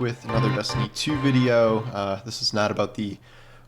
with another Destiny 2 video. This is not about the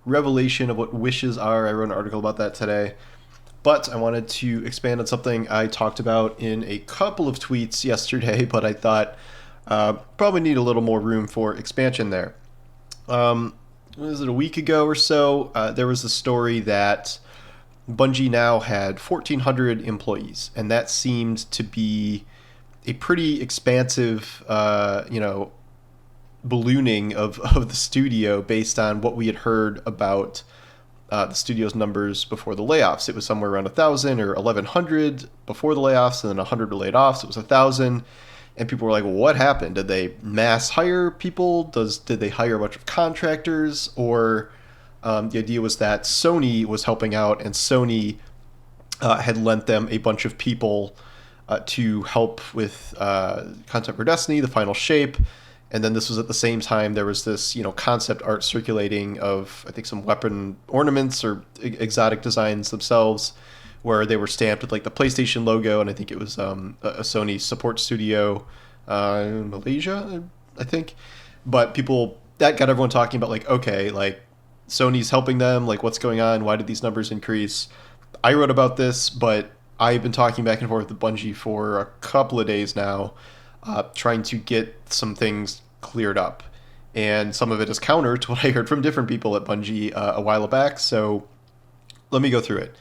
revelation of what wishes are. I wrote an article about that today. But I wanted to expand on something I talked about in a couple of tweets yesterday, but I thought probably need a little more room for expansion there. Was it a week ago or so? There was a story that Bungie now had 1,400 employees, and that seemed to be a pretty expansive, ballooning of the studio based on what we had heard about the studio's numbers before the layoffs. It was somewhere around 1,000 or 1,100 before the layoffs, and then 100 were laid off, so it was 1,000. And people were like, well, what happened? Did they mass hire people? Did they hire a bunch of contractors? Or the idea was that Sony was helping out, and Sony had lent them a bunch of people to help with content for Destiny, the final shape. And then this was at the same time there was this, concept art circulating of, I think, some weapon ornaments or exotic designs themselves, where they were stamped with like the PlayStation logo, and I think it was a Sony support studio in Malaysia, I think. But that got everyone talking about like, okay, like Sony's helping them, like what's going on? Why did these numbers increase? I wrote about this, but I've been talking back and forth with Bungie for a couple of days now, trying to get some things cleared up. And some of it is counter to what I heard from different people at Bungie a while back. So let me go through it.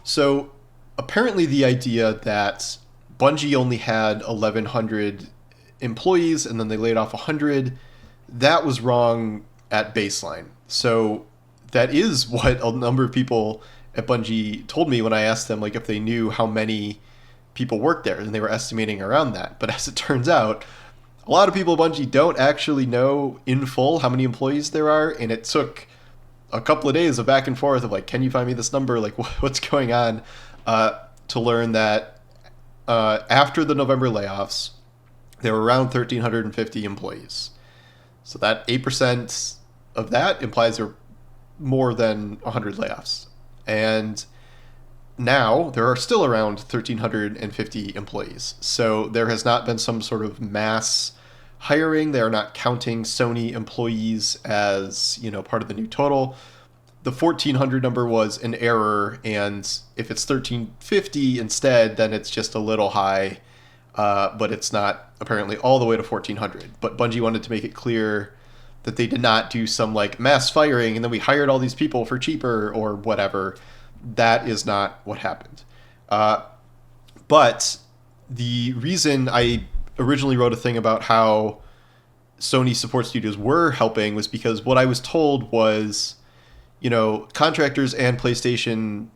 So apparently the idea that Bungie only had 1,100 employees and then they laid off 100, that was wrong at baseline. So that is what a number of people at Bungie told me when I asked them like if they knew how many people worked there, and they were estimating around that. But as it turns out, a lot of people at Bungie don't actually know in full how many employees there are, and it took a couple of days of back and forth of like, can you find me this number? Like, what's going on? To learn that after the November layoffs, there were around 1,350 employees. So that 8% of that implies there were more than 100 layoffs. And now there are still around 1,350 employees. So there has not been some sort of mass hiring. They are not counting Sony employees as, part of the new total. The 1,400 number was an error, and if it's 1,350 instead, then it's just a little high, but it's not apparently all the way to 1,400. But Bungie wanted to make it clear that they did not do some like mass firing and then we hired all these people for cheaper or whatever. That is not what happened. But the reason I originally wrote a thing about how Sony support studios were helping was because what I was told was, contractors and PlayStation,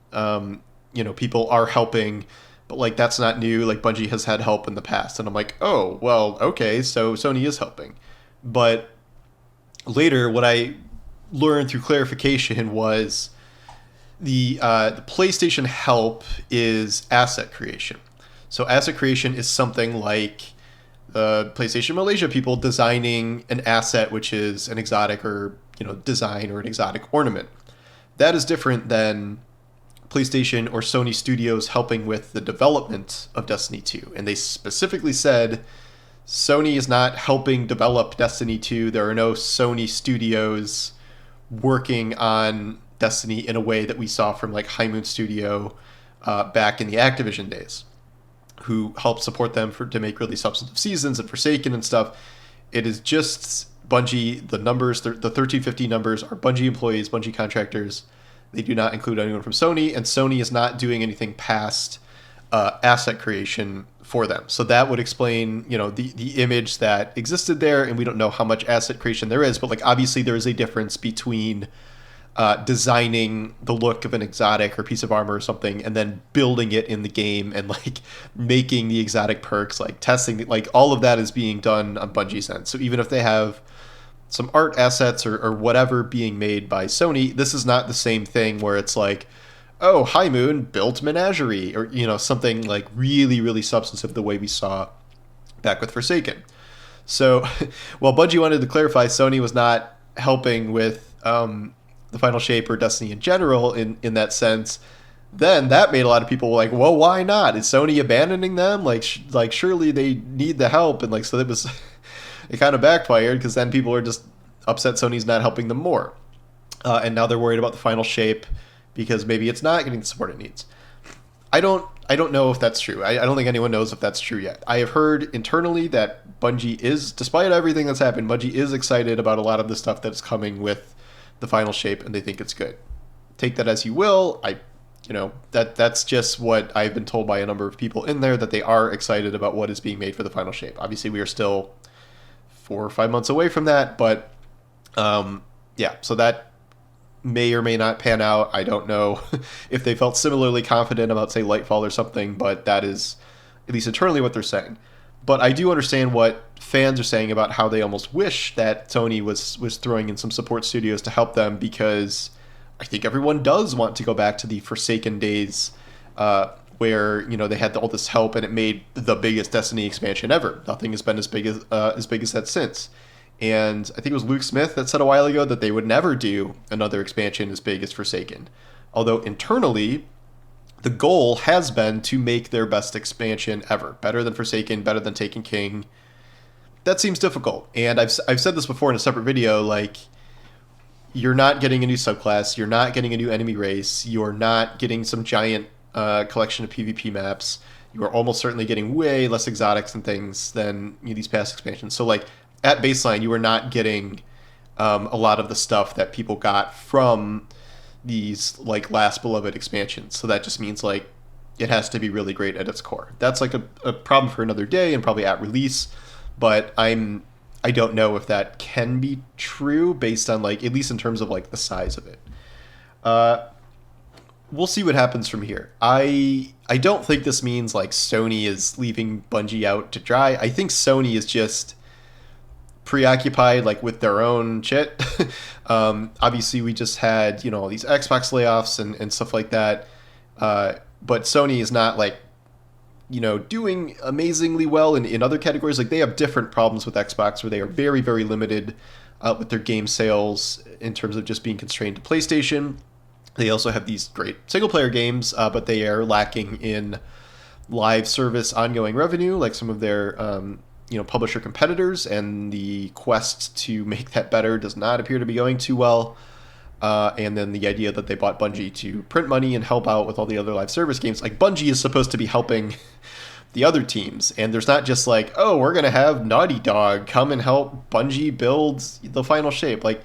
people are helping, but like that's not new. Like Bungie has had help in the past, and I'm like, oh well, okay, so Sony is helping. But later, what I learned through clarification was the PlayStation help is asset creation. So asset creation is something like the PlayStation Malaysia people designing an asset, which is an exotic or design or an exotic ornament. That is different than PlayStation or Sony Studios helping with the development of Destiny 2. And they specifically said Sony is not helping develop Destiny 2. There are no Sony studios working on Destiny in a way that we saw from like High Moon Studio back in the Activision days, who helped support them to make really substantive seasons and Forsaken and stuff. It is just Bungie. The numbers, the 1,350 numbers, are Bungie employees, Bungie contractors. They do not include anyone from Sony, and Sony is not doing anything past asset creation for them. So that would explain, the image that existed there, and we don't know how much asset creation there is, but like obviously there is a difference between designing the look of an exotic or piece of armor or something and then building it in the game and like making the exotic perks, like testing, like all of that is being done on Bungie's end. So even if they have some art assets or whatever being made by Sony, this is not the same thing where it's like, oh, High Moon built Menagerie or, something like really, really substantive the way we saw back with Forsaken. So while Bungie wanted to clarify Sony was not helping with the final shape or Destiny in general in that sense, then that made a lot of people like, well, why not? Is Sony abandoning them? Like surely they need the help. And like, so it was it kind of backfired because then people are just upset Sony's not helping them more. And now they're worried about the final shape because maybe it's not getting the support it needs. I don't know if that's true. I don't think anyone knows if that's true yet. I have heard internally that Bungie is, despite everything that's happened, Bungie is excited about a lot of the stuff that's coming with the final shape, and they think it's good. Take that as you will. That's just what I've been told by a number of people in there, that they are excited about what is being made for the final shape. Obviously, we are still 4 or 5 months away from that, but so that may or may not pan out. I don't know if they felt similarly confident about, say, Lightfall or something, but that is at least internally what they're saying. But I do understand what fans are saying about how they almost wish that Sony was throwing in some support studios to help them, because I think everyone does want to go back to the Forsaken days where they had all this help and it made the biggest Destiny expansion ever. Nothing has been as big as that since. And I think it was Luke Smith that said a while ago that they would never do another expansion as big as Forsaken. Although internally, the goal has been to make their best expansion ever. Better than Forsaken, better than Taken King. That seems difficult. And I've said this before in a separate video, like, you're not getting a new subclass, you're not getting a new enemy race, you're not getting some giant collection of PvP maps, you are almost certainly getting way less exotics and things than these past expansions. So, like, at baseline, you are not getting a lot of the stuff that people got from these, like, last beloved expansions. So that just means, like, it has to be really great at its core. That's like a problem for another day and probably at release, but I don't know if that can be true based on, like, at least in terms of, like, the size of it. We'll see what happens from here. I don't think this means, like, Sony is leaving Bungie out to dry. I think Sony is just preoccupied, like, with their own shit. Obviously, we just had, all these Xbox layoffs and stuff like that. But Sony is not, like, doing amazingly well in other categories. Like, they have different problems with Xbox where they are very, very limited with their game sales in terms of just being constrained to PlayStation. They also have these great single-player games, but they are lacking in live service ongoing revenue, like some of their publisher competitors, and the quest to make that better does not appear to be going too well. And then the idea that they bought Bungie to print money and help out with all the other live service games. Like, Bungie is supposed to be helping the other teams, and there's not just like, oh, we're going to have Naughty Dog come and help Bungie build the final shape. Like,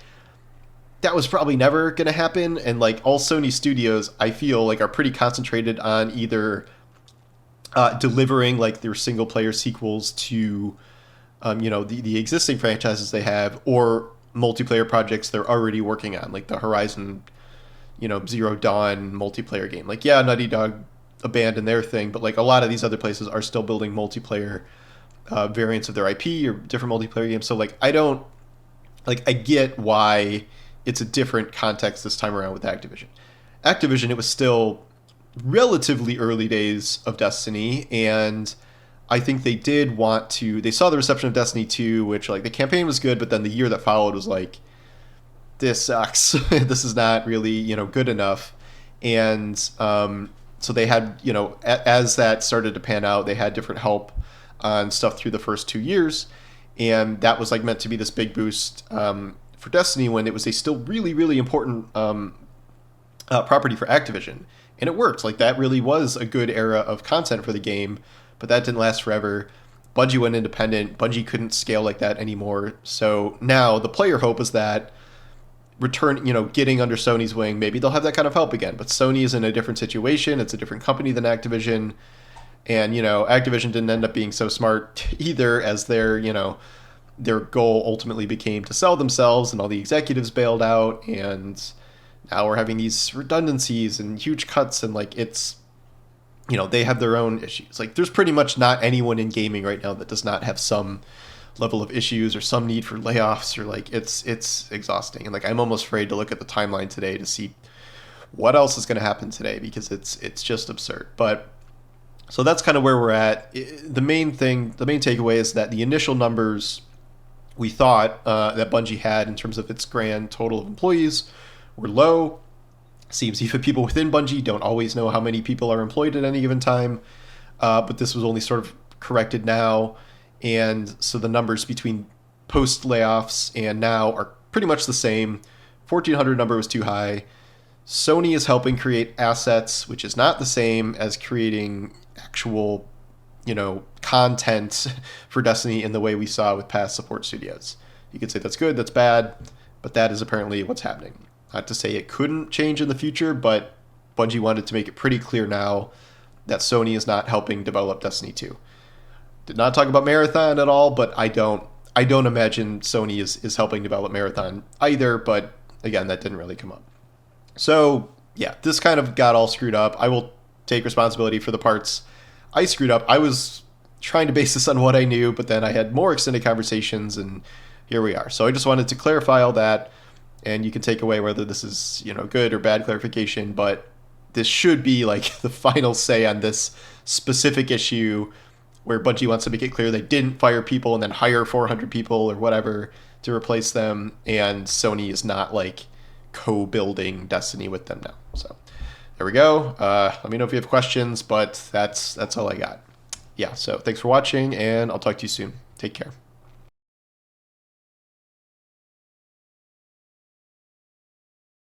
that was probably never going to happen. And, like, all Sony studios, I feel like, are pretty concentrated on either delivering, like, their single player sequels to the existing franchises they have, or multiplayer projects they're already working on, like the Horizon Zero Dawn multiplayer game. Like, yeah, Naughty Dog abandoned their thing, but, like, a lot of these other places are still building multiplayer variants of their IP or different multiplayer games. So, like, I get why it's a different context this time around with Activision. It was still relatively early days of Destiny, and I think they saw the reception of Destiny 2, which, like, the campaign was good, but then the year that followed was like, this sucks. This is not really, good enough. And so they had, as that started to pan out, they had different help on stuff through the first 2 years. And that was, like, meant to be this big boost for Destiny, when it was a still really, really important property for Activision. And it worked. Like, that really was a good era of content for the game, but that didn't last forever. Bungie went independent. Bungie couldn't scale like that anymore. So now the player hope is that getting under Sony's wing, maybe they'll have that kind of help again. But Sony is in a different situation. It's a different company than Activision. And, Activision didn't end up being so smart either, as their goal ultimately became to sell themselves, and all the executives bailed out. And now we're having these redundancies and huge cuts, and, like, it's, they have their own issues. Like, there's pretty much not anyone in gaming right now that does not have some level of issues or some need for layoffs, or, like, it's exhausting. And, like, I'm almost afraid to look at the timeline today to see what else is going to happen today, because it's just absurd. But so that's kind of where we're at. The main takeaway is that the initial numbers we thought that Bungie had in terms of its grand total of employees were low. Seems even people within Bungie don't always know how many people are employed at any given time, but this was only sort of corrected now. And so the numbers between post layoffs and now are pretty much the same. 1,400 number was too high. Sony is helping create assets, which is not the same as creating actual, content for Destiny in the way we saw with past support studios. You could say that's good, that's bad, but that is apparently what's happening. Not to say it couldn't change in the future, but Bungie wanted to make it pretty clear now that Sony is not helping develop Destiny 2. Did not talk about Marathon at all, but I don't imagine Sony is helping develop Marathon either, but again, that didn't really come up. So yeah, this kind of got all screwed up. I will take responsibility for the parts I screwed up. I was trying to base this on what I knew, but then I had more extended conversations, and here we are. So I just wanted to clarify all that, and you can take away whether this is, good or bad clarification, but this should be like the final say on this specific issue where Bungie wants to make it clear they didn't fire people and then hire 400 people or whatever to replace them, and Sony is not like co-building Destiny with them now. So there we go. Let me know if you have questions, but that's all I got. Yeah, so thanks for watching, and I'll talk to you soon. Take care.